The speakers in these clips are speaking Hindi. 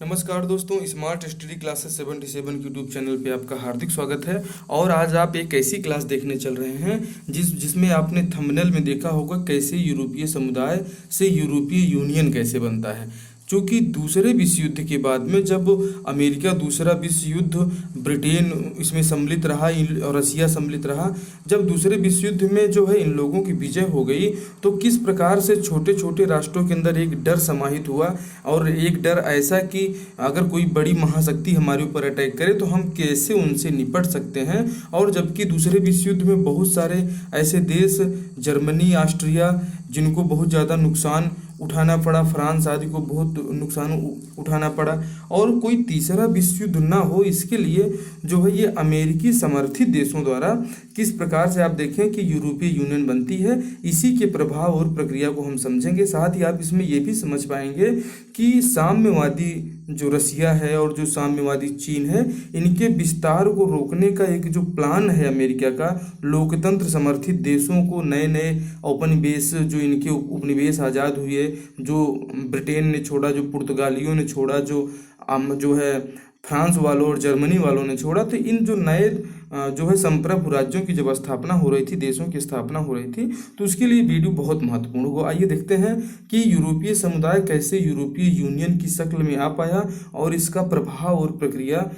नमस्कार दोस्तों, स्मार्ट स्टडी क्लासेस 77 के यूट्यूब चैनल पे आपका हार्दिक स्वागत है। और आज आप एक ऐसी क्लास देखने चल रहे हैं जिसमें आपने थंबनेल में देखा होगा कैसे यूरोपीय समुदाय से यूरोपीय यूनियन कैसे बनता है। क्योंकि दूसरे विश्व युद्ध के बाद में जब अमेरिका दूसरा विश्व युद्ध, ब्रिटेन इसमें सम्मिलित रहा और रसिया सम्मिलित रहा, जब दूसरे विश्व युद्ध में जो है इन लोगों की विजय हो गई तो किस प्रकार से छोटे छोटे राष्ट्रों के अंदर एक डर समाहित हुआ। और एक डर ऐसा कि अगर कोई बड़ी महाशक्ति हमारे ऊपर अटैक करे तो हम कैसे उनसे निपट सकते हैं। और जबकि दूसरे विश्व युद्ध में बहुत सारे ऐसे देश, जर्मनी, ऑस्ट्रिया, जिनको बहुत ज़्यादा नुकसान उठाना पड़ा, फ्रांस आदि को बहुत नुकसान उठाना पड़ा, और कोई तीसरा विश्व युद्ध ना हो इसके लिए जो है ये अमेरिकी समर्थित देशों द्वारा किस प्रकार से आप देखें कि यूरोपीय यूनियन बनती है, इसी के प्रभाव और प्रक्रिया को हम समझेंगे। साथ ही आप इसमें ये भी समझ पाएंगे कि साम्यवादी जो रसिया है और जो साम्यवादी चीन है, इनके विस्तार को रोकने का एक जो प्लान है अमेरिका का, लोकतंत्र समर्थित देशों को नए नए उपनिवेश, जो इनके उपनिवेश आज़ाद हुए, जो ब्रिटेन ने छोड़ा, जो पुर्तगालियों ने छोड़ा, जो है फ्रांस वालों और जर्मनी वालों ने छोड़ा, तो इन जो नए जो है संप्रभु राज्यों की जब स्थापना हो रही थी, देशों की स्थापना हो रही थी, तो उसके लिए वीडियो बहुत महत्वपूर्ण होगा। आइए देखते हैं कि यूरोपीय समुदाय कैसे यूरोपीय यूनियन की शक्ल में आ पाया और इसका प्रभाव और प्रक्रिया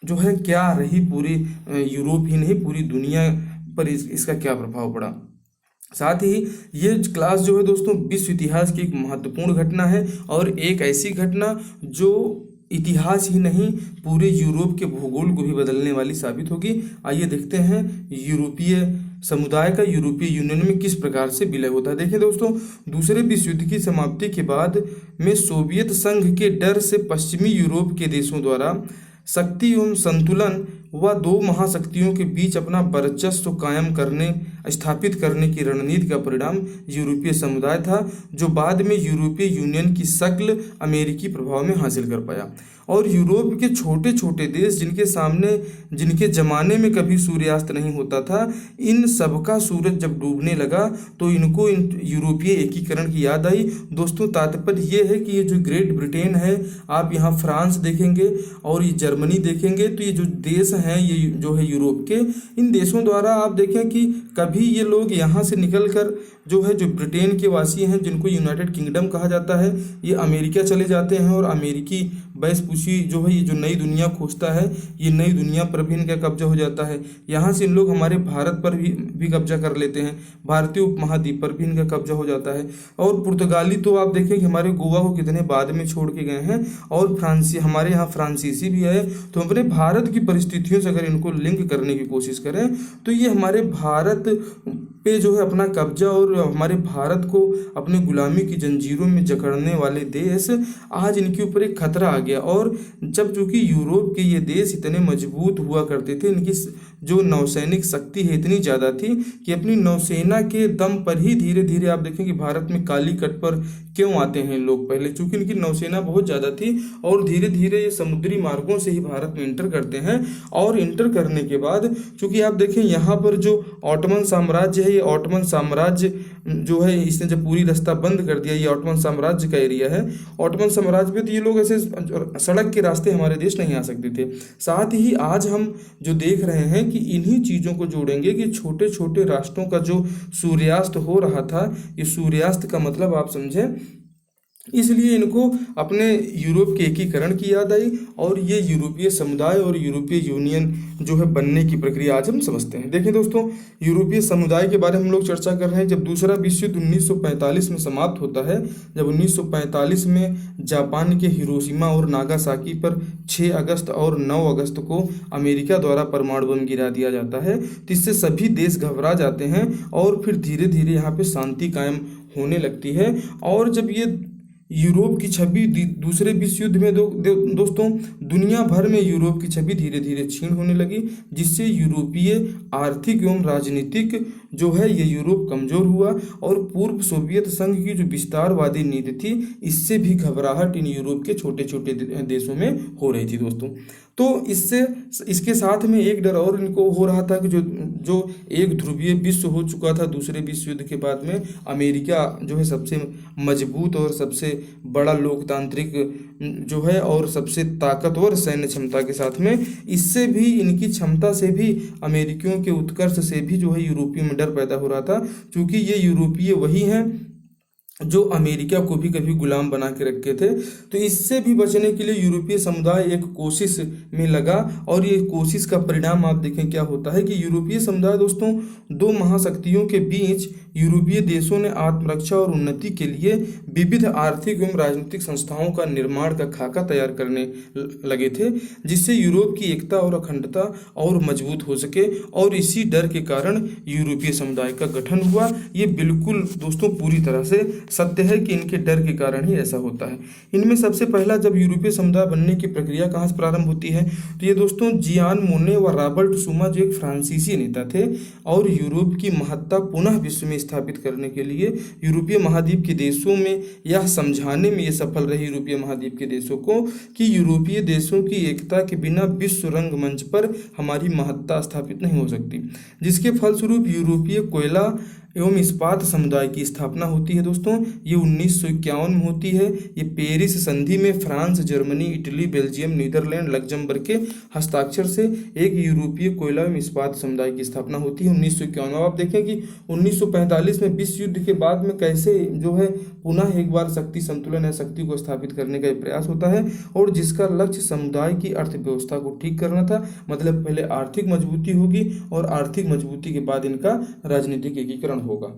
जो है क्या रही, पूरी यूरोप ही नहीं पूरी दुनिया पर इसका क्या प्रभाव पड़ा। साथ ही ये क्लास जो है दोस्तों विश्व इतिहास की एक महत्वपूर्ण घटना है, और एक ऐसी घटना जो इतिहास ही नहीं पूरे यूरोप के भूगोल को भी बदलने वाली साबित होगी। आइए देखते हैं यूरोपीय समुदाय का यूरोपीय यूनियन में किस प्रकार से विलय होता है। देखिए दोस्तों, दूसरे विश्व युद्ध की समाप्ति के बाद में सोवियत संघ के डर से पश्चिमी यूरोप के देशों द्वारा शक्ति एवं संतुलन व दो महाशक्तियों के बीच अपना वर्चस्व कायम करने, स्थापित करने की रणनीति का परिणाम यूरोपीय समुदाय था, जो बाद में यूरोपीय यूनियन की शक्ल अमेरिकी प्रभाव में हासिल कर पाया। और यूरोप के छोटे छोटे देश जिनके जमाने में कभी सूर्यास्त नहीं होता था, इन सबका सूरज जब डूबने लगा तो इनको यूरोपीय एकीकरण की याद आई। दोस्तों, तात्पर्य ये है कि ये जो ग्रेट ब्रिटेन है, आप यहाँ फ्रांस देखेंगे और ये जर्मनी देखेंगे, तो ये जो देश हैं ये जो है यूरोप के, इन देशों द्वारा आप देखें कि कभी ये लोग यहाँ से निकल कर जो ब्रिटेन के वासी हैं, जिनको यूनाइटेड किंगडम कहा जाता है, ये अमेरिका चले जाते हैं और अमेरिकी बैसपूसी जो है ये जो नई दुनिया खोजता है, ये नई दुनिया पर भी इनका कब्जा हो जाता है। यहाँ से इन लोग हमारे भारत पर भी कब्जा कर लेते हैं, भारतीय उपमहाद्वीप पर भी इनका कब्जा हो जाता है। और पुर्तगाली तो आप देखें कि हमारे गोवा को कितने बाद में छोड़ के गए हैं, और फ्रांसी, हमारे यहाँ फ्रांसीसी भी है। तो अपने भारत की परिस्थितियों से अगर इनको लिंक करने की कोशिश करें तो ये हमारे भारत पे जो है अपना कब्जा और हमारे भारत को अपनी गुलामी की जंजीरों में जकड़ने वाले देश, आज इनके ऊपर एक खतरा आ गया। और जब चूंकि यूरोप के ये देश इतने मजबूत हुआ करते थे, इनकी जो नौसैनिक शक्ति है इतनी ज़्यादा थी कि अपनी नौसेना के दम पर ही धीरे धीरे आप देखें कि भारत में काली कट पर क्यों आते हैं लोग, पहले चूंकि इनकी नौसेना बहुत ज़्यादा थी, और धीरे धीरे ये समुद्री मार्गों से ही भारत में इंटर करते हैं। और इंटर करने के बाद चूंकि आप देखें यहाँ पर जो ऑटोमन साम्राज्य है, ये ऑटोमन साम्राज्य जो है इसने जब पूरी रास्ता बंद कर दिया, ये ऑटोमन साम्राज्य का एरिया है। ऑटोमन साम्राज्य में तो ये लोग ऐसे सड़क के रास्ते हमारे देश नहीं आ सकते थे। साथ ही आज हम जो देख रहे हैं कि इन्हीं चीज़ों को जोड़ेंगे कि छोटे छोटे राष्ट्रों का जो सूर्यास्त हो रहा था, ये सूर्यास्त का मतलब आप समझें, इसलिए इनको अपने यूरोप के एकीकरण की याद आई, और ये यूरोपीय समुदाय और यूरोपीय यूनियन जो है बनने की प्रक्रिया आज हम समझते हैं। देखिए दोस्तों, यूरोपीय समुदाय के बारे में हम लोग चर्चा कर रहे हैं। जब दूसरा विश्व युद्ध 1945 में समाप्त होता है, जब 1945 में जापान के हिरोशिमा और नागासाकी पर 6 अगस्त और 9 अगस्त को अमेरिका द्वारा परमाणु बम गिरा दिया जाता है, तो इससे सभी देश घबरा जाते हैं और फिर धीरे धीरे यहाँ पे शांति कायम होने लगती है। और जब ये यूरोप की छवि दूसरे विश्व युद्ध में दोस्तों दुनिया भर में यूरोप की छवि धीरे धीरे क्षीण होने लगी, जिससे यूरोपीय आर्थिक एवं राजनीतिक जो है ये यूरोप कमजोर हुआ और पूर्व सोवियत संघ की जो विस्तारवादी नीति थी इससे भी घबराहट इन यूरोप के छोटे छोटे देशों में हो रही थी दोस्तों। तो इसके साथ में एक डर और इनको हो रहा था कि जो एक ध्रुवीय विश्व हो चुका था दूसरे विश्व युद्ध के बाद में, अमेरिका जो है सबसे मजबूत और सबसे बड़ा लोकतांत्रिक जो है और सबसे ताकतवर सैन्य क्षमता के साथ में, इससे भी इनकी क्षमता से भी अमेरिकियों के उत्कर्ष से भी जो है यूरोपियों में डर पैदा हो रहा था, क्योंकि ये यूरोपीय वही हैं जो अमेरिका को भी कभी गुलाम बना के रखे थे। तो इससे भी बचने के लिए यूरोपीय समुदाय एक कोशिश में लगा और ये कोशिश का परिणाम आप देखें क्या होता है कि यूरोपीय समुदाय दोस्तों दो महाशक्तियों के बीच यूरोपीय देशों ने आत्मरक्षा और उन्नति के लिए विविध आर्थिक एवं राजनीतिक संस्थाओं का निर्माण का खाका तैयार करने लगे थे, जिससे यूरोप की एकता और अखंडता और मजबूत हो सके। और इसी डर के कारण यूरोपीय समुदाय का गठन हुआ। ये बिल्कुल दोस्तों पूरी तरह से सत्य है कि इनके डर के कारण ही ऐसा होता है। इनमें सबसे पहला जब यूरोपीय समुदाय बनने की प्रक्रिया कहाँ से प्रारंभ होती है, तो ये दोस्तों जियान मोने व रॉबर्ट शुमा जो एक फ्रांसीसी नेता थे और यूरोप की महत्ता पुनः विश्व में स्थापित करने के लिए यूरोपीय महाद्वीप के देशों में यह समझाने में ये सफल रहे यूरोपीय महाद्वीप के देशों को कि यूरोपीय देशों की एकता के बिना विश्व रंगमंच पर हमारी महत्ता स्थापित नहीं हो सकती, जिसके फलस्वरूप यूरोपीय कोयला एवं इस्पात समुदाय की स्थापना होती है दोस्तों। ये 1951 में होती है। ये पेरिस संधि में France, Germany, Italy, Belgium, Netherlands, Luxembourg के हस्ताक्षर से एक यूरोपीय कोयला एवं इस्पात समुदाय की स्थापना होती है 1951। आप देखें कि 1945 में विश्व युद्ध के बाद में कैसे जो है पुनः एक बार शक्ति संतुलन या शक्ति को स्थापित करने का प्रयास होता है और जिसका लक्ष्य समुदाय की अर्थव्यवस्था को ठीक करना था। मतलब पहले आर्थिक मजबूती होगी और आर्थिक मजबूती के बाद इनका राजनीतिक एकीकरण होगा।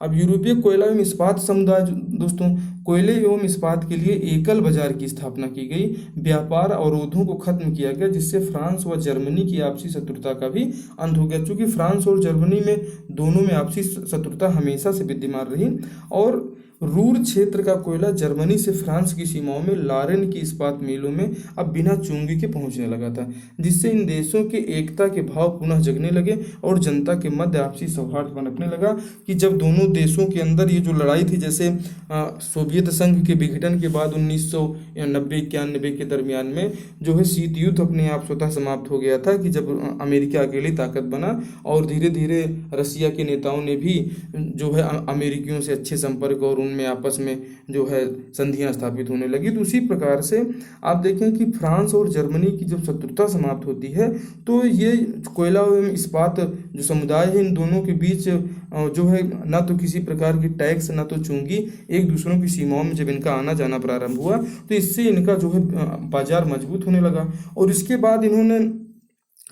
अब यूरोपीय कोयला एवं इस्पात समुदाय दोस्तों कोयले एवं इस्पात के लिए एकल बाजार की स्थापना की गई, व्यापार अवरोधों को खत्म किया गया, जिससे फ्रांस व जर्मनी की आपसी शत्रुता का भी अंत हो गया। चूंकि फ्रांस और जर्मनी में दोनों में आपसी शत्रुता हमेशा से विद्यमान रही और रूर क्षेत्र का कोयला जर्मनी से फ्रांस की सीमाओं में लारेन की इस्पात मिलों में अब बिना चुंगी के पहुंचने लगा था, जिससे इन देशों के एकता के भाव पुनः जगने लगे और जनता के मध्य आपसी सौहार्द पनपने लगा। कि जब दोनों देशों के अंदर ये जो लड़ाई थी, जैसे सोवियत संघ के विघटन के बाद 1990-91 के दरमियान में जो है शीत युद्ध अपने आप स्वतः समाप्त हो गया था, कि जब अमेरिका अकेली ताकत बना और धीरे धीरे रसिया के नेताओं ने भी जो है अमेरिकियों से अच्छे संपर्क और उनमें आपस में जो है संधियां स्थापित होने लगी। तो उसी प्रकार से आप देखें कि फ्रांस और जर्मनी की जब शत्रुता समाप्त होती है तो ये कोयला एवं इस्पात जो समुदाय है इन दोनों के बीच जो है ना तो किसी प्रकार की टैक्स ना तो चुंगी, एक दूसरों की सीमाओं में जब इनका आना जाना प्रारंभ हुआ तो इससे इनका जो है बाजार मजबूत होने लगा। और इसके बाद इन्होंने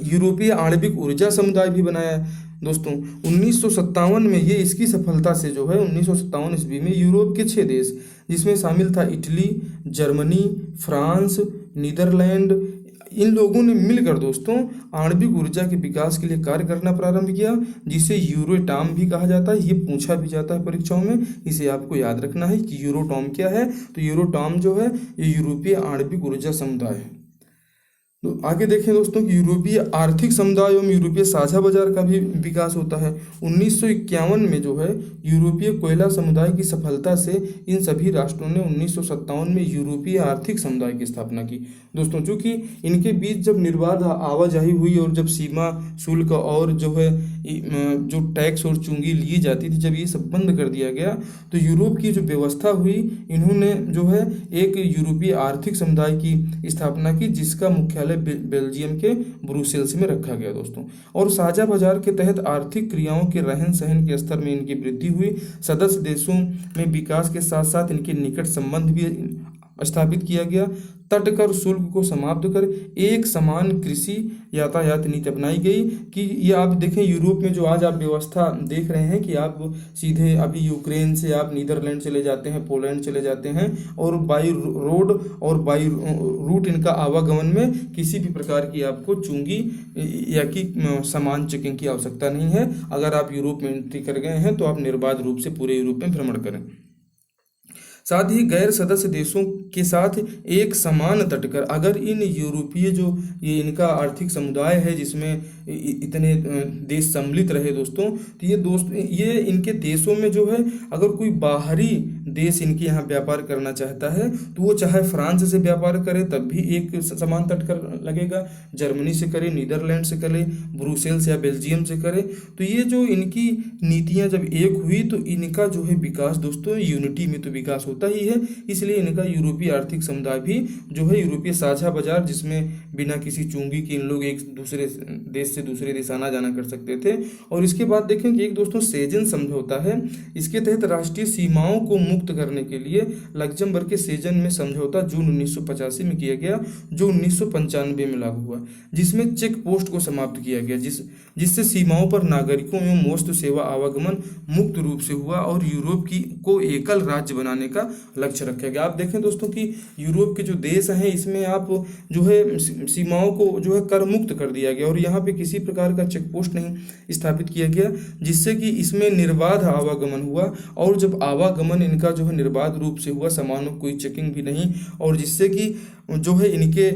यूरोपीय आणविक ऊर्जा समुदाय भी बनाया दोस्तों 1957 में। ये इसकी सफलता से जो है 1957 ईस्वी में यूरोप के 6 देश, जिसमें शामिल था इटली, जर्मनी, फ्रांस, नीदरलैंड, इन लोगों ने मिलकर दोस्तों आणविक ऊर्जा के विकास के लिए कार्य करना प्रारंभ किया, जिसे यूरोटॉम भी कहा जाता है। ये पूछा भी जाता है परीक्षाओं में, इसे आपको याद रखना है कि यूरोटॉम क्या है। तो यूरोटॉम जो है ये यूरोपीय आणविक ऊर्जा समुदाय है। तो आगे देखें दोस्तों कि यूरोपीय आर्थिक समुदाय एवं यूरोपीय साझा बाजार का भी विकास होता है 1951 में। जो है यूरोपीय कोयला समुदाय की सफलता से इन सभी राष्ट्रों ने 1957 में यूरोपीय आर्थिक समुदाय की स्थापना की दोस्तों। चूंकि इनके बीच जब निर्बाध आवाजाही हुई और जब सीमा शुल्क और जो है जो टैक्स और चुंगी ली जाती थी, जब ये सब बंद कर दिया गया तो यूरोप की जो व्यवस्था हुई, इन्होंने जो है एक यूरोपीय आर्थिक समुदाय की स्थापना की, जिसका मुख्यालय बेल्जियम के ब्रुसेल्स में रखा गया दोस्तों। और साझा बाजार के तहत आर्थिक क्रियाओं के रहन सहन के स्तर में इनकी वृद्धि हुई। सदस्य देशों में विकास के साथ साथ इनके निकट संबंध भी स्थापित किया गया। तट कर शुल्क को समाप्त कर एक समान कृषि यातायात नीति अपनाई गई। कि ये आप देखें यूरोप में जो आज आप व्यवस्था देख रहे हैं कि आप सीधे अभी यूक्रेन से आप नीदरलैंड चले जाते हैं, पोलैंड चले जाते हैं और बाई रोड और बाई रूट इनका आवागमन में किसी भी प्रकार की आपको चुंगी या कि सामान चेकिंग की आवश्यकता नहीं है। अगर आप यूरोप में एंट्री कर गए हैं तो आप निर्बाध रूप से पूरे यूरोप में भ्रमण करें। साथ ही गैर सदस्य देशों के साथ एक समान तटकर, अगर इन यूरोपीय जो ये इनका आर्थिक समुदाय है जिसमें इतने देश सम्मिलित रहे दोस्तों, तो ये इनके देशों में जो है अगर कोई बाहरी देश इनके यहाँ व्यापार करना चाहता है तो वो चाहे फ्रांस से व्यापार करे तब भी एक समान तटकर लगेगा, जर्मनी से करे, नीदरलैंड से करे, ब्रुसेल्स या बेल्जियम से करे। तो ये जो इनकी नीतियां जब एक हुई तो इनका जो है विकास दोस्तों, यूनिटी में तो विकास होता ही है, इसलिए इनका यूरोपीय आर्थिक समुदाय भी जो है यूरोपीय साझा बाजार, जिसमें बिना किसी चूंगी के इन लोग एक दूसरे देश से दूसरे देश आना जाना कर सकते थे। और इसके बाद देखें कि एक दोस्तों सेजन समझौता है, इसके तहत राष्ट्रीय सीमाओं को मुक्त करने के लिए लग्जमबर्ग के सेजन में समझौता जून 1985 में किया गया, जो 1995 में लागू हुआ, जिसमें चेक पोस्ट को समाप्त किया गया, जिससे सीमाओं पर नागरिकों एवं वस्तु सेवा आवागमन मुक्त रूप से हुआ और यूरोप को एकल राज्य बनाने का लक्ष्य रखा गया। आप देखें दोस्तों कि यूरोप के जो देश हैं इसमें आप जो है सीमाओं को जो है कर मुक्त कर दिया गया और यहाँ पे किसी प्रकार का चेक पोस्ट नहीं स्थापित किया गया, जिससे कि इसमें निर्बाध आवागमन हुआ। और जब आवागमन इनका जो है निर्बाध रूप से हुआ, सामानों कोई चेकिंग भी नहीं, और जिससे कि जो है इनके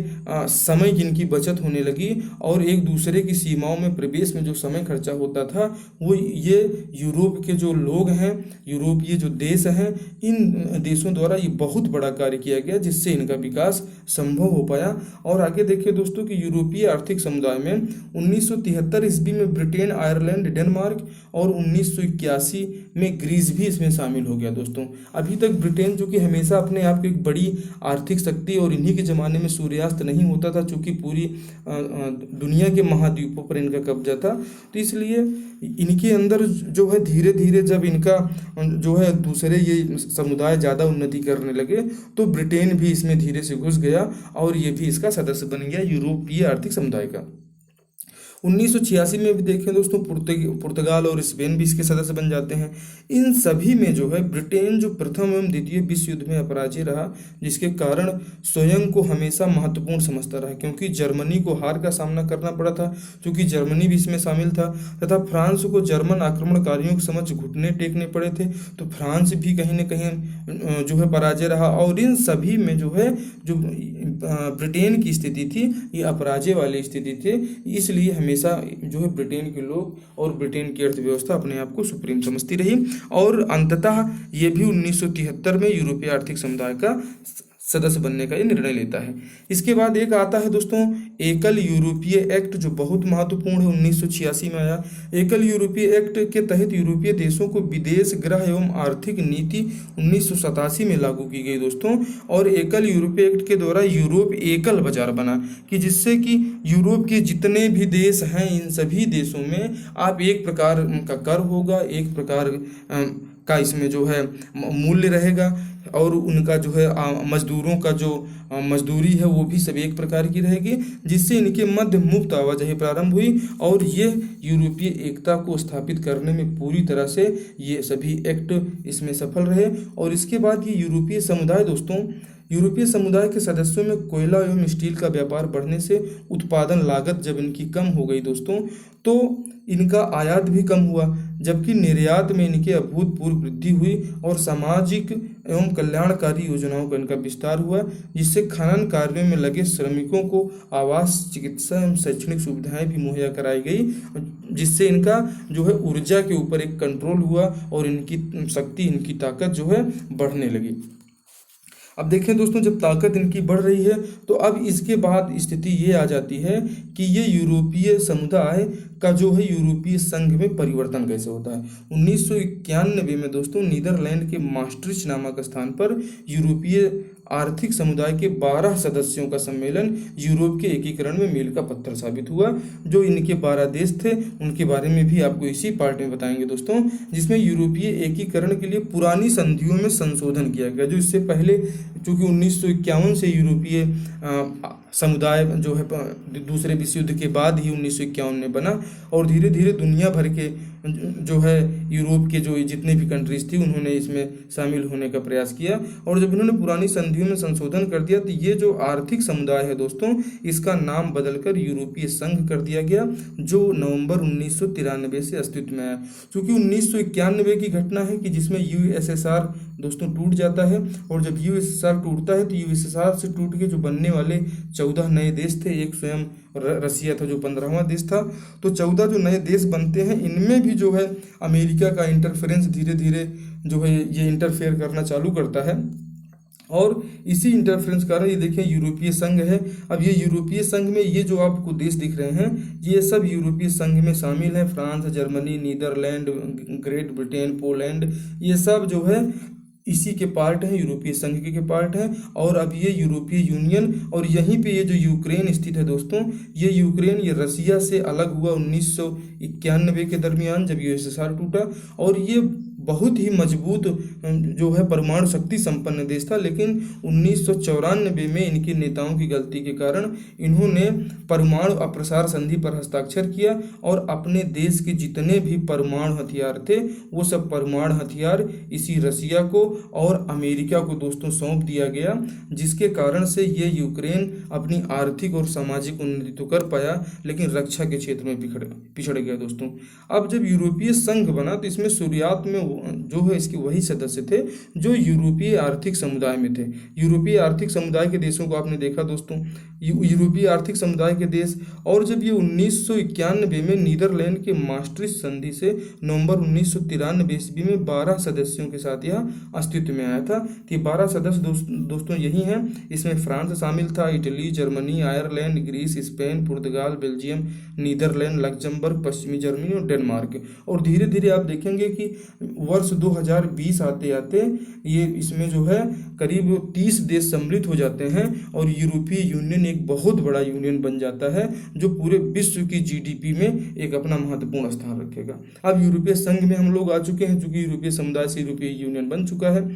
समय की इनकी बचत होने लगी और एक दूसरे की सीमाओं में प्रवेश में जो समय खर्चा होता था वो ये यूरोप के जो लोग हैं, यूरोपीय जो देश हैं, इन देशों द्वारा ये बहुत बड़ा कार्य किया गया, जिससे इनका विकास संभव हो पाया। और आगे देखिए दोस्तों कि यूरोपीय आर्थिक समुदाय में 1973 ईस्वी में ब्रिटेन, आयरलैंड, डेनमार्क और 1981 में ग्रीस भी इसमें शामिल हो गया दोस्तों। अभी तक ब्रिटेन जो कि हमेशा अपने आप को एक बड़ी आर्थिक शक्ति और इन्हीं के ज़माने में सूर्यास्त नहीं होता था, चूँकि पूरी दुनिया के महाद्वीपों पर इनका कब्जा था, तो इसलिए इनके अंदर जो है धीरे धीरे जब इनका जो है दूसरे ये समुदाय ज़्यादा उन्नति करने लगे तो ब्रिटेन भी इसमें धीरे से घुस गया और ये भी इसका सदस्य बन गया यूरोपीय आर्थिक समुदाय का। 1986 में भी देखें दोस्तों पुर्तगाल और स्पेन भी इसके सदस्य बन जाते हैं। इन सभी में जो है ब्रिटेन जो प्रथम एवं द्वितीय विश्व युद्ध में अपराजय रहा, जिसके कारण स्वयं को हमेशा महत्वपूर्ण समझता रहा, क्योंकि जर्मनी को हार का सामना करना पड़ा था, क्योंकि जर्मनी भी इसमें शामिल था, तथा फ्रांस को जर्मन आक्रमणकारियों के समक्ष घुटने टेकने पड़े थे, तो फ्रांस भी कहीं न कहीं जो है पराजय रहा। और इन सभी में जो है जो ब्रिटेन की स्थिति थी ये अपराजय वाली स्थिति थी, इसलिए हमेशा जो है ब्रिटेन के लोग और ब्रिटेन की अर्थव्यवस्था अपने आप को सुप्रीम समझती रही और अंततः ये भी 1973 में यूरोपीय आर्थिक समुदाय का सदस्य बनने का ये निर्णय लेता है। इसके बाद एक आता है दोस्तों एकल यूरोपीय एक्ट, जो बहुत महत्वपूर्ण है, 1986 में आया। एकल यूरोपीय एक्ट के तहत यूरोपीय देशों को विदेश गृह एवं आर्थिक नीति 1987 में लागू की गई दोस्तों। और एकल यूरोपीय एक्ट के द्वारा यूरोप एकल बाजार बना, कि जिससे कि यूरोप के जितने भी देश हैं इन सभी देशों में आप एक प्रकार का कर होगा, एक प्रकार का इसमें जो है मूल्य रहेगा, और उनका जो है मजदूरों का जो मजदूरी है वो भी सब एक प्रकार की रहेगी, जिससे इनके मध्य मुक्त आवाजाही प्रारंभ हुई और ये यूरोपीय एकता को स्थापित करने में पूरी तरह से ये सभी एक्ट इसमें सफल रहे। और इसके बाद ये यूरोपीय समुदाय दोस्तों, यूरोपीय समुदाय के सदस्यों में कोयला एवं स्टील का व्यापार बढ़ने से उत्पादन लागत जब इनकी कम हो गई दोस्तों, तो इनका आयात भी कम हुआ, जबकि निर्यात में इनके अभूतपूर्व वृद्धि हुई और सामाजिक एवं कल्याणकारी योजनाओं का इनका विस्तार हुआ, जिससे खनन कार्यों में लगे श्रमिकों को आवास, चिकित्सा एवं शैक्षणिक सुविधाएं भी मुहैया कराई गई, जिससे इनका जो है ऊर्जा के ऊपर एक कंट्रोल हुआ और इनकी शक्ति, इनकी ताकत जो है बढ़ने लगी। अब देखें दोस्तों, जब ताकत इनकी बढ़ रही है तो अब इसके बाद स्थिति ये आ जाती है कि ये यूरोपीय समुदाय का जो है यूरोपीय संघ में परिवर्तन कैसे होता है। 1991 में दोस्तों नीदरलैंड के मास्ट्रिच नामक स्थान पर यूरोपीय आर्थिक समुदाय के 12 सदस्यों का सम्मेलन यूरोप के एकीकरण में मील का पत्थर साबित हुआ। जो इनके 12 देश थे उनके बारे में भी आपको इसी पार्ट में बताएंगे दोस्तों, जिसमें यूरोपीय एकीकरण के लिए पुरानी संधियों में संशोधन किया गया, जो इससे पहले चूँकि 1951 से यूरोपीय समुदाय जो है दूसरे विश्व युद्ध के बाद ही 1951 में बना, और धीरे धीरे दुनिया भर के जो है यूरोप के जो जितने भी कंट्रीज थी उन्होंने इसमें शामिल होने का प्रयास किया। और जब इन्होंने पुरानी संधियों में संशोधन कर दिया तो ये जो आर्थिक समुदाय है दोस्तों, इसका नाम बदलकर यूरोपीय संघ कर दिया गया, जो नवंबर 1993 से अस्तित्व में आया। क्योंकि 1991 की घटना है कि जिसमें यूएसएसआर दोस्तों टूट जाता है। और जब यूएसएसआर टूटता है तो यूएसएसआर से टूट के जो बनने वाले 14 नए देश थे, एक स्वयं रसिया था जो 15वां देश था, तो 14 जो नए देश बनते हैं इनमें भी जो है अमेरिका का इंटरफेरेंस धीरे धीरे जो है ये इंटरफेयर करना चालू करता है। और इसी इंटरफेरेंस कारण ये देखें यूरोपीय संघ है। अब ये यूरोपीय संघ में ये जो आपको देश दिख रहे हैं ये सब यूरोपीय संघ में शामिल हैं। France, Germany, Netherlands, Great Britain, Poland, ये सब जो है इसी के पार्ट हैं, यूरोपीय संघ के पार्ट हैं। और अब ये यूरोपीय यूनियन, और यहीं पे ये जो यूक्रेन स्थित है दोस्तों, ये यूक्रेन ये रसिया से अलग हुआ 1991 के दरमियान जब यूएसएसआर टूटा। और ये बहुत ही मजबूत जो है परमाणु शक्ति संपन्न देश था, लेकिन 1994 में इनके नेताओं की गलती के कारण इन्होंने परमाणु अप्रसार संधि पर हस्ताक्षर किया और अपने देश के जितने भी परमाणु हथियार थे वो सब परमाणु हथियार इसी रसिया को और अमेरिका को दोस्तों सौंप दिया गया, जिसके कारण से ये यूक्रेन अपनी आर्थिक और सामाजिक उन्नति तो कर पाया लेकिन रक्षा के क्षेत्र में पिछड़ गया दोस्तों। अब जब यूरोपीय संघ बना तो इसमें शुरुआत में जो है इसके वही सदस्य थे जो यूरोपीय आर्थिक समुदाय में थे। यूरोपीय आर्थिक समुदाय के देशों को आपने देखा दोस्तों, यूरोपीय आर्थिक समुदाय के देश। और जब ये 1991 में नीदरलैंड के maastricht संधि से नवंबर 1993 ईस्वी में 12 सदस्यों के साथ यह अस्तित्व में आया था। कि 12 सदस्य दोस्तों यही हैं, इसमें फ्रांस शामिल था, Italy, Germany, Ireland, Greece, Spain, Portugal, Belgium, Netherlands, Luxembourg, पश्चिमी जर्मनी और डेनमार्क। और धीरे धीरे आप देखेंगे कि वर्ष 2020 आते आते ये इसमें जो है करीब 30 देश सम्मिलित हो जाते हैं और यूरोपीय यूनियन एक बहुत बड़ा यूनियन बन जाता है जो पूरे विश्व की जीडीपी में एक अपना महत्वपूर्ण स्थान रखेगा। अब यूरोपीय संघ में हम लोग आ चुके हैं, चूंकि यूरोपीय समुदाय से यूरोपीय यूनियन बन चुका है।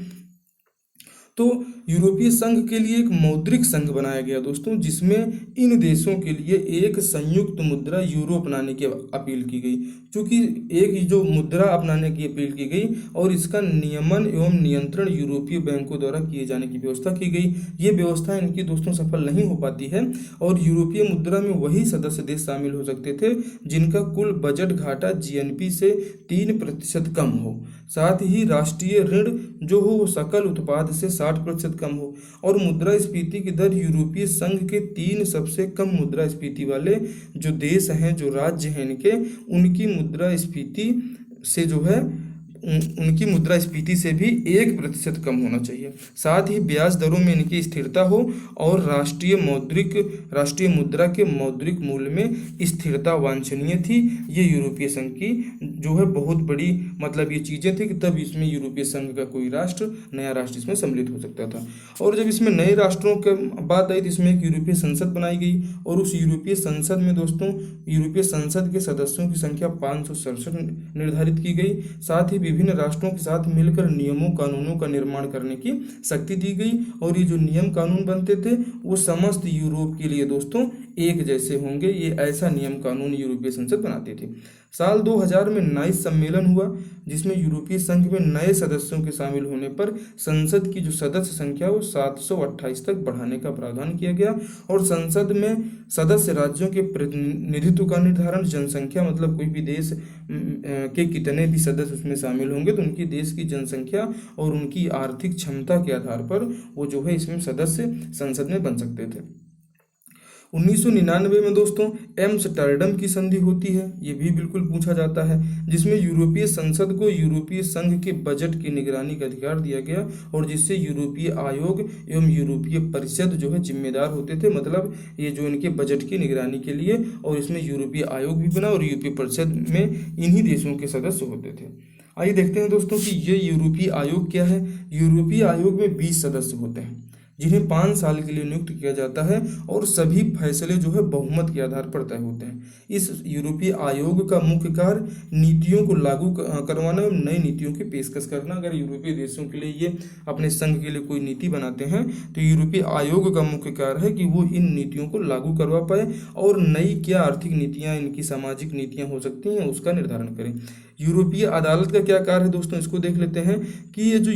तो यूरोपीय संघ के लिए एक मौद्रिक संघ बनाया गया दोस्तों, जिसमें इन देशों के लिए एक संयुक्त मुद्रा यूरो अपनाने की अपील की गई। क्योंकि एक जो मुद्रा अपनाने की अपील की गई और इसका नियमन एवं नियंत्रण यूरोपीय बैंकों द्वारा किए जाने की व्यवस्था की गई। ये व्यवस्था इनकी दोस्तों सफल नहीं हो पाती है और यूरोपीय मुद्रा में वही सदस्य देश शामिल हो सकते थे जिनका कुल बजट घाटा जीएनपी से 3% कम हो, साथ ही राष्ट्रीय ऋण जो हो वो सकल उत्पाद से 60% कम हो और मुद्रास्फीति की दर यूरोपीय संघ के 3 सबसे कम मुद्रास्फीति वाले जो देश हैं, जो राज्य हैं इनके, उनकी मुद्रास्फीति से जो है उनकी मुद्रास्फीति से भी 1% कम होना चाहिए। साथ ही ब्याज दरों में इनकी स्थिरता हो और राष्ट्रीय मुद्रा के मौद्रिक मूल्य में स्थिरता वांछनीय थी। ये यूरोपीय संघ की जो है बहुत बड़ी मतलब ये चीज़ें थी कि तब इसमें यूरोपीय संघ का कोई नया राष्ट्र इसमें सम्मिलित हो सकता था। और जब इसमें नए राष्ट्रों की बात आई तो इसमें एक यूरोपीय संसद बनाई गई और उस यूरोपीय संसद में दोस्तों यूरोपीय संसद के सदस्यों की संख्या 567 निर्धारित की गई। साथ ही विभिन्न राष्ट्रों के साथ मिलकर नियमों कानूनों का निर्माण करने की शक्ति दी गई और ये जो नियम कानून बनते थे वो समस्त यूरोप के लिए दोस्तों एक जैसे होंगे। ये ऐसा नियम कानून यूरोपीय संसद बनाती थी। साल 2000 में नाइस सम्मेलन हुआ जिसमें यूरोपीय संघ में नए सदस्यों के शामिल होने पर संसद की जो सदस्य संख्या वो 728 तक बढ़ाने का प्रावधान किया गया और संसद में सदस्य राज्यों के प्रतिनिधित्व का निर्धारण, जनसंख्या मतलब कोई भी देश के कितने भी सदस्य उसमें शामिल होंगे तो उनकी देश की जनसंख्या और उनकी आर्थिक क्षमता के आधार पर वो जो है इसमें सदस्य संसद में बन सकते थे। 1999 में दोस्तों एम्स्टर्डम की संधि होती है, ये भी बिल्कुल पूछा जाता है, जिसमें यूरोपीय संसद को यूरोपीय संघ के बजट की निगरानी का अधिकार दिया गया और जिससे यूरोपीय आयोग एवं यूरोपीय परिषद जो है जिम्मेदार होते थे, मतलब ये जो इनके बजट की निगरानी के लिए। और इसमें यूरोपीय आयोग भी बना और यूरोपीय परिषद में इन्हीं देशों के सदस्य होते थे। आइए देखते हैं दोस्तों कि ये यूरोपीय आयोग क्या है। यूरोपीय आयोग में 20 सदस्य होते हैं जिन्हें 5 साल के लिए नियुक्त किया जाता है और सभी फैसले जो है बहुमत के आधार पर तय होते हैं। इस यूरोपीय आयोग का मुख्य कार्य नीतियों को लागू करवाना और नई नीतियों की पेशकश करना। अगर यूरोपीय देशों के लिए ये अपने संघ के लिए कोई नीति बनाते हैं तो यूरोपीय आयोग का मुख्य कार्य है कि वो इन नीतियों को लागू करवा पाए और नई क्या आर्थिक नीतियाँ, इनकी सामाजिक नीतियाँ हो सकती हैं उसका निर्धारण करें। यूरोपीय अदालत का क्या कार्य है दोस्तों, इसको देख लेते हैं कि ये जो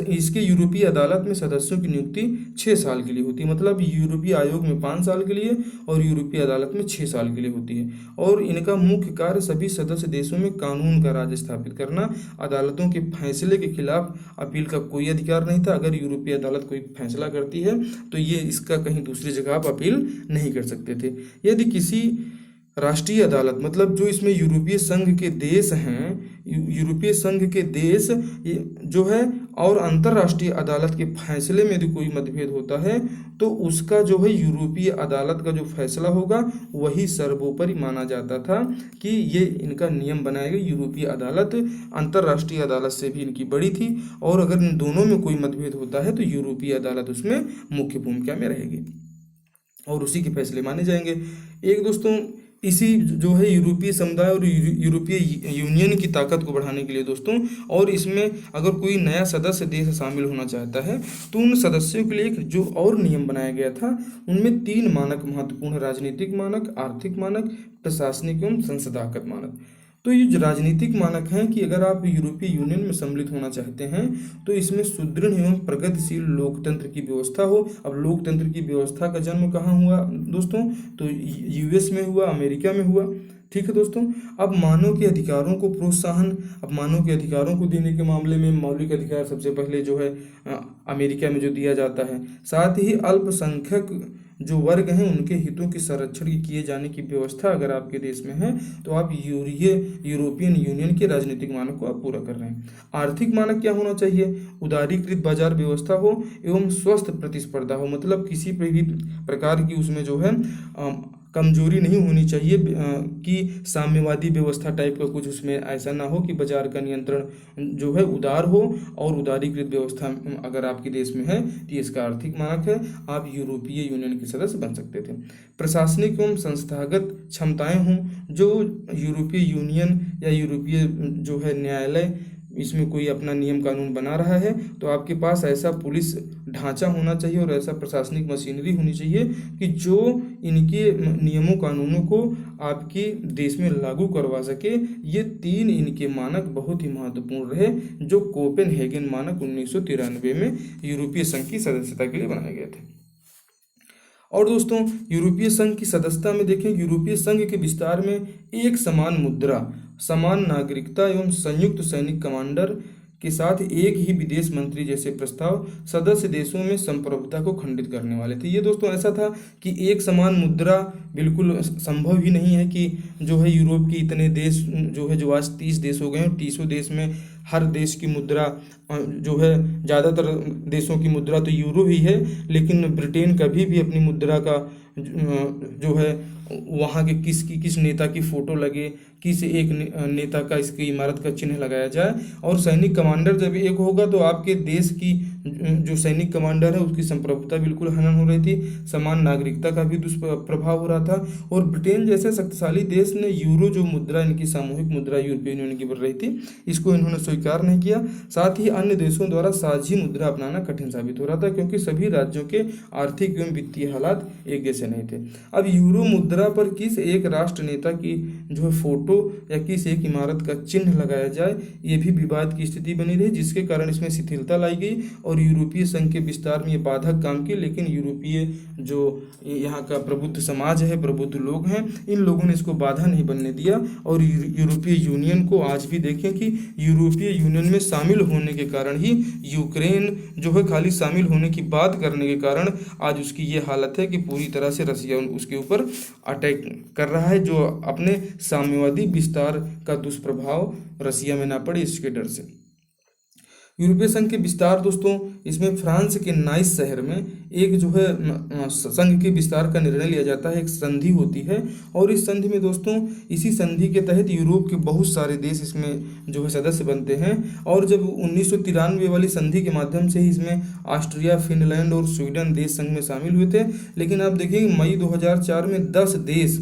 इसके यूरोपीय अदालत में सदस्यों की नियुक्ति 6 साल के लिए होती है। मतलब यूरोपीय आयोग में 5 साल के लिए और यूरोपीय अदालत में 6 साल के लिए होती है। और इनका मुख्य कार्य सभी सदस्य देशों में कानून का राज स्थापित करना। अदालतों के फैसले के खिलाफ अपील का कोई अधिकार नहीं था। अगर यूरोपीय अदालत कोई फैसला करती है तो ये इसका कहीं दूसरी जगह आप अपील नहीं कर सकते थे। यदि किसी राष्ट्रीय अदालत, मतलब जो इसमें यूरोपीय संघ के देश हैं, यूरोपीय संघ के देश जो है और अंतर्राष्ट्रीय अदालत के फैसले में यदि कोई मतभेद होता है तो उसका जो है यूरोपीय अदालत का जो फैसला होगा वही सर्वोपरि माना जाता था कि ये इनका नियम बनाया गया। यूरोपीय अदालत अंतर्राष्ट्रीय अदालत से भी इनकी बड़ी थी और अगर इन दोनों में कोई मतभेद होता है तो यूरोपीय अदालत उसमें मुख्य भूमिका में रहेगी और उसी के फैसले माने जाएंगे। एक दोस्तों इसी जो है यूरोपीय समुदाय और यूरोपीय यूनियन की ताकत को बढ़ाने के लिए दोस्तों, और इसमें अगर कोई नया सदस्य देश शामिल होना चाहता है तो उन सदस्यों के लिए जो और नियम बनाया गया था उनमें 3 मानक महत्वपूर्ण: राजनीतिक मानक, आर्थिक मानक, प्रशासनिक एवं संसदागत मानक। तो ये जो राजनीतिक मानक हैं कि अगर आप यूरोपीय यूनियन में सम्मिलित होना चाहते हैं तो इसमें सुदृढ़ एवं प्रगतिशील लोकतंत्र की व्यवस्था हो। अब लोकतंत्र की व्यवस्था का जन्म कहाँ हुआ दोस्तों? तो यूएस में हुआ, अमेरिका में हुआ। ठीक है दोस्तों। अब मानव के अधिकारों को प्रोत्साहन, अब मानव के अधिकारों को देने के मामले में मौलिक अधिकार सबसे पहले जो है अमेरिका में जो दिया जाता है। साथ ही अल्पसंख्यक जो वर्ग हैं उनके हितों के संरक्षण की किए जाने की व्यवस्था अगर आपके देश में है तो आप यूरोपियन यूनियन के राजनीतिक मानक को आप पूरा कर रहे हैं। आर्थिक मानक क्या होना चाहिए? उदारीकृत बाजार व्यवस्था हो एवं स्वस्थ प्रतिस्पर्धा हो। मतलब किसी भी प्रकार की उसमें जो है कमजोरी नहीं होनी चाहिए कि साम्यवादी व्यवस्था टाइप का कुछ उसमें ऐसा ना हो कि बाजार का नियंत्रण जो है उदार हो और उदारीकृत व्यवस्था अगर आपके देश में है तो इसका आर्थिक मानक है, आप यूरोपीय यूनियन के सदस्य बन सकते थे। प्रशासनिक एवं संस्थागत क्षमताएं हों, जो यूरोपीय यूनियन या यूरोपीय जो है न्यायालय इसमें कोई अपना नियम कानून बना रहा है तो आपके पास ऐसा पुलिस ढांचा होना चाहिए और ऐसा प्रशासनिक मशीनरी होनी चाहिए कि जो इनके नियमों कानूनों को आपके देश में लागू करवा सके। ये 3 इनके मानक बहुत ही महत्वपूर्ण रहे जो कोपेनहेगन मानक 1993 में यूरोपीय संघ की सदस्यता के लिए बनाए गए थे। और दोस्तों यूरोपीय संघ की सदस्यता में देखें, यूरोपीय संघ के विस्तार में एक समान मुद्रा, समान नागरिकता एवं संयुक्त सैनिक कमांडर के साथ एक ही विदेश मंत्री जैसे प्रस्ताव सदस्य देशों में संप्रभुता को खंडित करने वाले थे। ये दोस्तों ऐसा था कि एक समान मुद्रा बिल्कुल संभव ही नहीं है कि जो है यूरोप के इतने देश जो है जो आज 30 देश हो गए हैं, 30 देश में हर देश की मुद्रा जो है ज़्यादातर देशों की मुद्रा तो यूरो ही है, लेकिन ब्रिटेन कभी भी अपनी मुद्रा का जो है वहाँ के किस नेता की फ़ोटो लगे, किस एक नेता का इसकी इमारत का चिन्ह लगाया जाए। और सैनिक कमांडर जब एक होगा तो आपके देश की जो सैनिक कमांडर है उसकी संप्रभुता बिल्कुल हनन हो रही थी, समान नागरिकता का भी दुष्प्रभाव हो रहा था। और ब्रिटेन जैसे शक्तिशाली देश ने यूरो जो मुद्रा इनकी सामूहिक मुद्रा यूरोपियन यूनियन की बन रही थी इसको इन्होंने स्वीकार नहीं किया। साथ ही अन्य देशों द्वारा साझी मुद्रा अपनाना कठिन साबित हो रहा था क्योंकि सभी राज्यों के आर्थिक एवं वित्तीय हालात एक जैसे नहीं थे। अब यूरो मुद्रा पर किस एक राष्ट्र नेता की जो है फोटो या किस एक इमारत का चिन्ह लगाया जाए ये भी विवाद की स्थिति बनी रही, जिसके कारण इसमें शिथिलता लाई गई और यूरोपीय संघ के विस्तार में ये बाधक काम की। लेकिन यूरोपीय जो यहाँ का प्रबुद्ध समाज है, प्रबुद्ध लोग हैं, इन लोगों ने इसको बाधा नहीं बनने दिया। और यूरोपीय यूनियन को आज भी देखें कि यूरोपीय यूनियन में शामिल होने के कारण ही यूक्रेन जो है खाली शामिल होने की बात करने के कारण आज उसकी ये हालत है कि पूरी तरह से रसिया उसके ऊपर अटैक कर रहा है, जो अपने साम्यवादी विस्तार का दुष्प्रभाव रसिया में ना पड़े इसके डर से। यूरोपीय संघ के विस्तार दोस्तों, इसमें फ्रांस के नाइस शहर में एक जो है संघ के विस्तार का निर्णय लिया जाता है, एक संधि होती है। और इस संधि में दोस्तों, इसी संधि के तहत यूरोप के बहुत सारे देश इसमें जो है सदस्य बनते हैं। और जब 1993 वाली संधि के माध्यम से ही इसमें ऑस्ट्रिया, फिनलैंड और स्वीडन देश संघ में शामिल हुए थे। लेकिन आप देखिए मई 2004 में 10 देश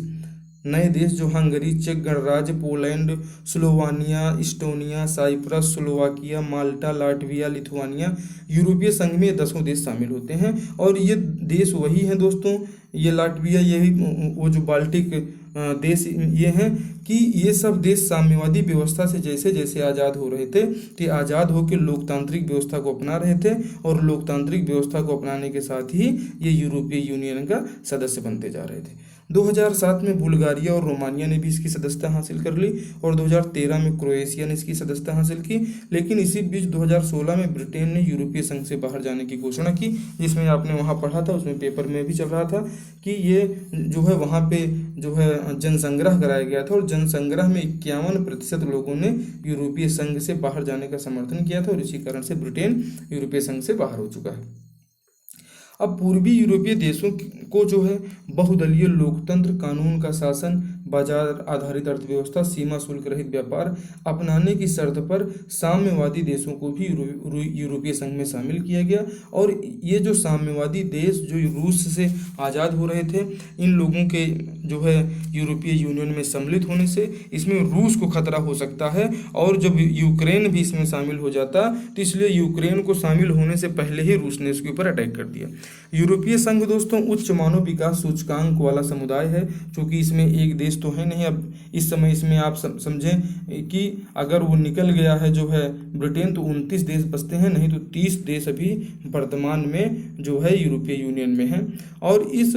नए देश जो हंगरी, चेक गणराज्य, Poland, Slovenia, Estonia, Cyprus, Slovakia, Malta, Latvia, Lithuania, यूरोपीय संघ में 10 देश शामिल होते हैं। और ये देश वही हैं दोस्तों, ये लाटविया यही वो जो बाल्टिक देश ये हैं कि ये सब देश साम्यवादी व्यवस्था से जैसे जैसे आज़ाद हो रहे थे कि आज़ाद होकर लोकतांत्रिक व्यवस्था को अपना रहे थे, और लोकतांत्रिक व्यवस्था को अपनाने के साथ ही ये यूरोपीय यूनियन का सदस्य बनते जा रहे थे। 2007 में बुल्गारिया और रोमानिया ने भी इसकी सदस्यता हासिल कर ली, और 2013 में क्रोएशिया ने इसकी सदस्यता हासिल की। लेकिन इसी बीच 2016 में ब्रिटेन ने यूरोपीय संघ से बाहर जाने की घोषणा की, जिसमें आपने वहाँ पढ़ा था, उसमें पेपर में भी चल रहा था कि ये जो है वहाँ पे जो है जनसंग्रह कराया गया था, और जनसंग्रह में 51% लोगों ने यूरोपीय संघ से बाहर जाने का समर्थन किया था, और इसी कारण से ब्रिटेन यूरोपीय संघ से बाहर हो चुका है। अब पूर्वी यूरोपीय देशों को जो है बहुदलीय लोकतंत्र, कानून का शासन, बाजार आधारित अर्थव्यवस्था, सीमा शुल्क रहित व्यापार अपनाने की शर्त पर साम्यवादी देशों को भी यूरोपीय संघ में शामिल किया गया। और ये जो साम्यवादी देश जो रूस से आज़ाद हो रहे थे, इन लोगों के जो है यूरोपीय यूनियन में सम्मिलित होने से इसमें रूस को खतरा हो सकता है, और जब यूक्रेन भी इसमें शामिल हो जाता तो इसलिए यूक्रेन को शामिल होने से पहले ही रूस ने इसके ऊपर अटैक कर दिया। यूरोपीय संघ दोस्तों उच्च मानव विकास सूचकांक वाला समुदाय है, क्योंकि इसमें एक देश तो है नहीं। अब इस समय इसमें आप समझें कि अगर वो निकल गया है जो है ब्रिटेन, तो 29 देश बचते हैं, नहीं तो 30 देश अभी वर्तमान में जो है यूरोपीय यूनियन में हैं। और इस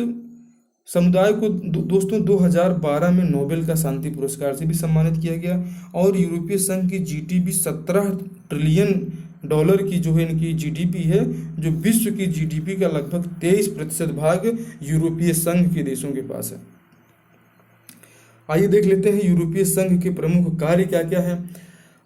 समुदाय को दोस्तों 2012 में नोबेल का शांति पुरस्कार से भी सम्मानित किया गया, और यूरोपीय संघ की जीडीपी 17 ट्रिलियन डॉलर की जो है इनकी जीडीपी है, जो विश्व की जीडीपी का लगभग 23% भाग यूरोपीय संघ के देशों के पास है। आइए देख लेते हैं यूरोपीय संघ के प्रमुख कार्य क्या क्या है।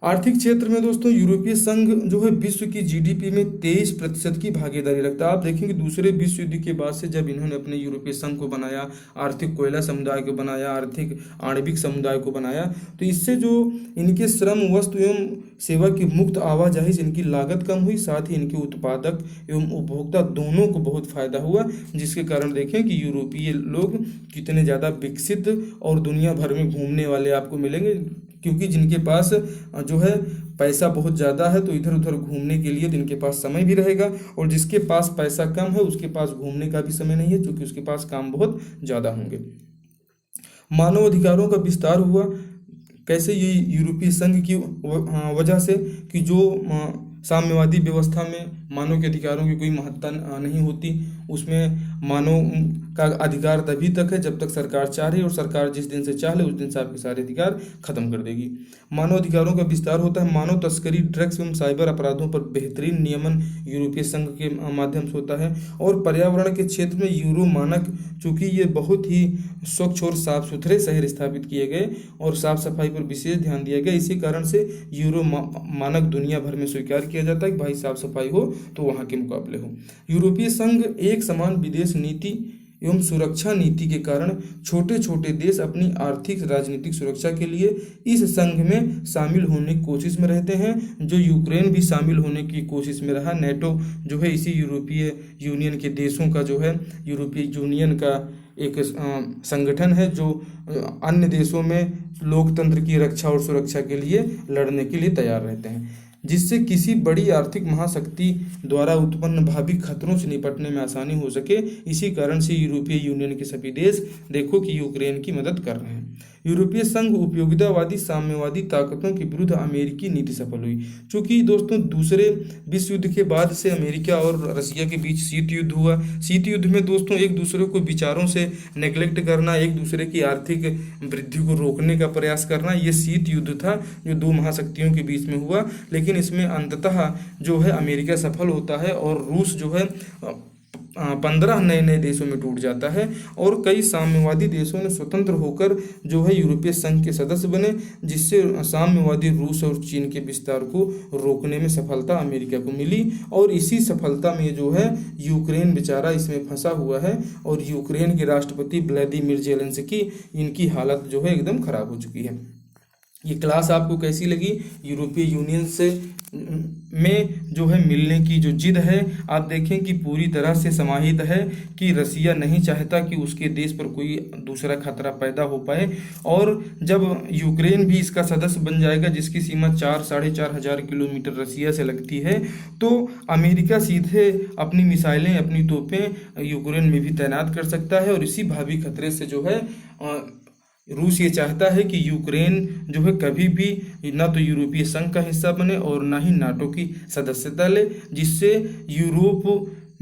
आर्थिक क्षेत्र में दोस्तों यूरोपीय संघ जो है विश्व की जीडीपी में 23% की भागीदारी रखता है। आप देखेंगे दूसरे विश्व युद्ध के बाद से जब इन्होंने अपने यूरोपीय संघ को बनाया, आर्थिक कोयला समुदाय को बनाया, आर्थिक आणविक समुदाय को बनाया, तो इससे जो इनके श्रम, वस्तु एवं सेवा की मुक्त आवाजाही से इनकी लागत कम हुई, साथ ही इनके उत्पादक एवं उपभोक्ता दोनों को बहुत फायदा हुआ, जिसके कारण देखें कि यूरोपीय लोग कितने ज़्यादा विकसित और दुनिया भर में घूमने वाले आपको मिलेंगे, क्योंकि जिनके पास जो है पैसा बहुत ज़्यादा है तो इधर उधर घूमने के लिए इनके पास समय भी रहेगा, और जिसके पास पैसा कम है उसके पास घूमने का भी समय नहीं है, क्योंकि उसके पास काम बहुत ज़्यादा होंगे। मानव अधिकारों का विस्तार हुआ कैसे? ये यूरोपीय संघ की वजह से कि जो साम्यवादी व्यवस्था में मानव के अधिकारों की कोई महत्ता नहीं होती, उसमें मानव का अधिकार तभी तक है जब तक सरकार चाह रही, और सरकार जिस दिन से चाह ले उस दिन से आपके सारे अधिकार खत्म कर देगी। मानव अधिकारों का विस्तार होता है। मानव तस्करी, ड्रग्स एवं साइबर अपराधों पर बेहतरीन नियमन यूरोपीय संघ के माध्यम से होता है। और पर्यावरण के क्षेत्र में यूरो मानक, चूँकि ये बहुत ही स्वच्छ और साफ सुथरे शहर स्थापित किए गए और साफ सफाई पर विशेष ध्यान दिया गया, इसी कारण से यूरो मानक दुनिया भर में स्वीकार किया जाता है कि भाई साफ सफाई हो तो वहाँ के मुकाबले हो। यूरोपीय संघ एक समान विदेश नीति एवं सुरक्षा नीति के कारण छोटे छोटे देश अपनी आर्थिक राजनीतिक सुरक्षा के लिए इस संघ में शामिल होने की कोशिश में रहते हैं, जो यूक्रेन भी शामिल होने की कोशिश में रहा। नेटो जो है इसी यूरोपीय यूनियन के देशों का जो है यूरोपीय यूनियन का एक संगठन है, जो अन्य देशों में लोकतंत्र की रक्षा और सुरक्षा के लिए लड़ने के लिए तैयार रहते हैं, जिससे किसी बड़ी आर्थिक महाशक्ति द्वारा उत्पन्न भावी खतरों से निपटने में आसानी हो सके। इसी कारण से यूरोपीय यूनियन के सभी देश देखो कि यूक्रेन की मदद कर रहे हैं। यूरोपीय संघ उपयोगितावादी साम्यवादी ताकतों के विरुद्ध अमेरिकी नीति सफल हुई। चूंकि दोस्तों दूसरे विश्व युद्ध के बाद से अमेरिका और रसिया के बीच शीत युद्ध हुआ। शीत युद्ध में दोस्तों एक दूसरे को विचारों से नेग्लेक्ट करना, एक दूसरे की आर्थिक वृद्धि को रोकने का प्रयास करना, ये शीत युद्ध था जो दो महाशक्तियों के बीच में हुआ। लेकिन इसमें अंततः जो है अमेरिका सफल होता है और रूस जो है 15 नए नए देशों में टूट जाता है, और कई साम्यवादी देशों ने स्वतंत्र होकर जो है यूरोपीय संघ के सदस्य बने, जिससे साम्यवादी रूस और चीन के विस्तार को रोकने में सफलता अमेरिका को मिली। और इसी सफलता में जो है यूक्रेन बेचारा इसमें फंसा हुआ है, और यूक्रेन के राष्ट्रपति व्लादिमीर ज़ेलेंस्की, इनकी हालत जो है एकदम खराब हो चुकी है। ये क्लास आपको कैसी लगी? यूरोपीय यूनियन से में जो है मिलने की जो जिद है, आप देखें कि पूरी तरह से समाहित है कि रसिया नहीं चाहता कि उसके देश पर कोई दूसरा खतरा पैदा हो पाए। और जब यूक्रेन भी इसका सदस्य बन जाएगा, जिसकी सीमा 4-4.5 हज़ार किलोमीटर रसिया से लगती है, तो अमेरिका सीधे अपनी मिसाइलें, अपनी तोपें यूक्रेन में भी तैनात कर सकता है, और इसी भावी खतरे से जो है रूस ये चाहता है कि यूक्रेन जो है कभी भी ना तो यूरोपीय संघ का हिस्सा बने और ना ही नाटो की सदस्यता ले, जिससे यूरोप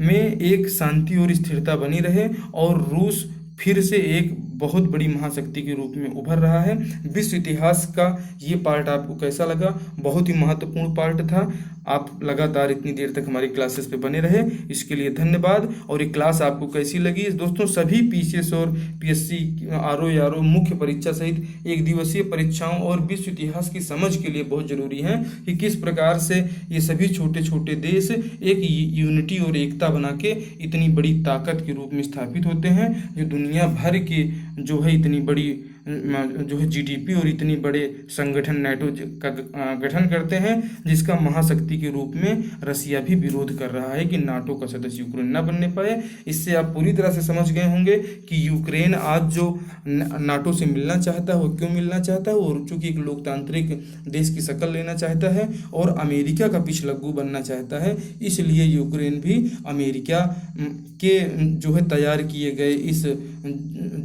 में एक शांति और स्थिरता बनी रहे और रूस फिर से एक बहुत बड़ी महाशक्ति के रूप में उभर रहा है। विश्व इतिहास का ये पार्ट आपको कैसा लगा? बहुत ही महत्वपूर्ण पार्ट था। आप लगातार इतनी देर तक हमारी क्लासेस पे बने रहे, इसके लिए धन्यवाद। और ये क्लास आपको कैसी लगी? दोस्तों, सभी पीसीएस और पीएससी, आरओ यारो मुख्य परीक्षा सहित एक दिवसीय परीक्षाओं और विश्व इतिहास की समझ के लिए बहुत जरूरी है कि किस प्रकार से ये सभी छोटे छोटे देश एक यूनिटी और एकता बना के इतनी बड़ी ताकत के रूप में स्थापित होते हैं, जो दुनिया भर के जो है इतनी बड़ी जो है जीडीपी और इतनी बड़े संगठन नाटो का गठन करते हैं, जिसका महाशक्ति के रूप में रसिया भी विरोध कर रहा है कि नाटो का सदस्य यूक्रेन न बनने पाए। इससे आप पूरी तरह से समझ गए होंगे कि यूक्रेन आज जो नाटो से मिलना चाहता है वो क्यों मिलना चाहता है, और चूंकि एक लोकतांत्रिक देश की शक्ल लेना चाहता है और अमेरिका का पिछलग्गू बनना चाहता है, इसलिए यूक्रेन भी अमेरिका के जो है तैयार किए गए इस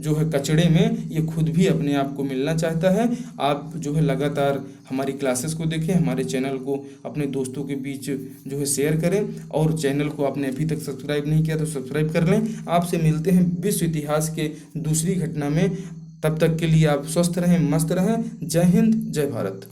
जो है कचड़े में ये खुद भी अपने आप को मिलना चाहता है। आप जो है लगातार हमारी क्लासेस को देखें, हमारे चैनल को अपने दोस्तों के बीच जो है शेयर करें, और चैनल को आपने अभी तक सब्सक्राइब नहीं किया तो सब्सक्राइब कर लें। आपसे मिलते हैं विश्व इतिहास के दूसरी घटना में। तब तक के लिए आप स्वस्थ रहें, मस्त रहें। जय हिंद, जय भारत।